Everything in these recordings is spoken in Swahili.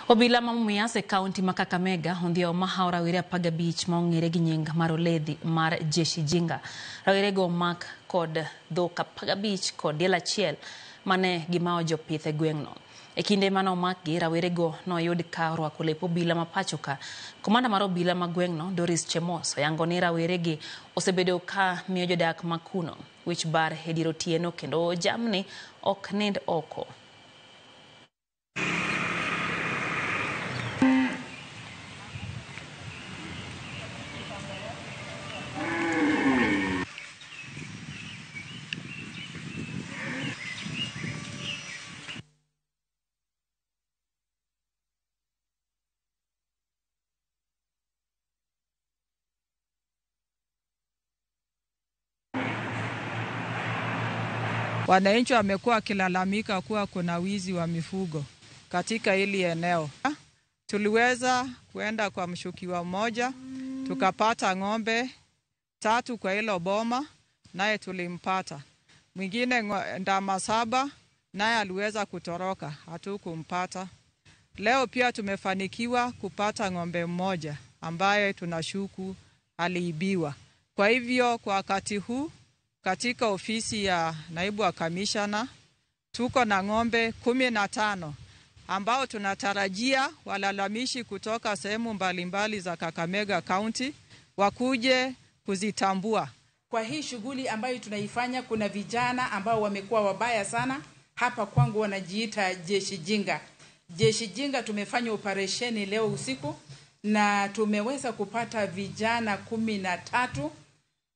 Obila mamuyase kaunti ma Kakamega ondio mahaura wire paga beach maongere gi nying maroledhi mar Jeshi Jinga. Rawire go mak kod dhoka paga beach kod diel achiel mane gimao jopith e gweng'no. E kinde mano makgi rawire go noyud ka orwako lep obila ma pachoka. Komanda mar obila ma gweng'no Doris Chemos oyango ni rawire gi osebedo ka miyo jodak makuno wich bar e dier otieno kendo jamni ok nind oko. Wananchi wamekuwa wakilalamika kuwa kuna wizi wa mifugo katika hili eneo. Tuliweza kuenda kwa mshukiwa mmoja, tukapata ng'ombe 3 kwa hilo boma, naye tulimpata. Mwingine ndama 7, naye aliweza kutoroka, hatukumpata. Leo pia tumefanikiwa kupata ng'ombe mmoja ambaye tunashuku aliibiwa. Kwa hivyo kwa wakati huu katika ofisi ya naibu wa kamishna tuko na ng'ombe 15 ambao tunatarajia walalamishi kutoka sehemu mbalimbali za Kakamega County wakuje kuzitambua. Kwa hii shughuli ambayo tunaifanya kuna vijana ambao wamekuwa wabaya sana. Hapa kwangu wanajiita Jeshi Jinga. Jeshi Jinga tumefanya operesheni leo usiku na tumeweza kupata vijana 13.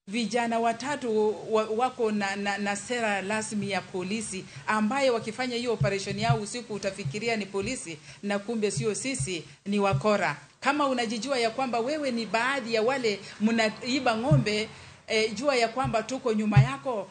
Vijana 3 wako na sera rasmi ya polisi ambayo wakifanya hiyo operation yao usiku utafikiria ni polisi na kumbe sio, sisi ni wakora. Kama unajijua ya kwamba wewe ni baadhi ya wale mnaiba ng'ombe, jua ya kwamba tuko nyuma yako.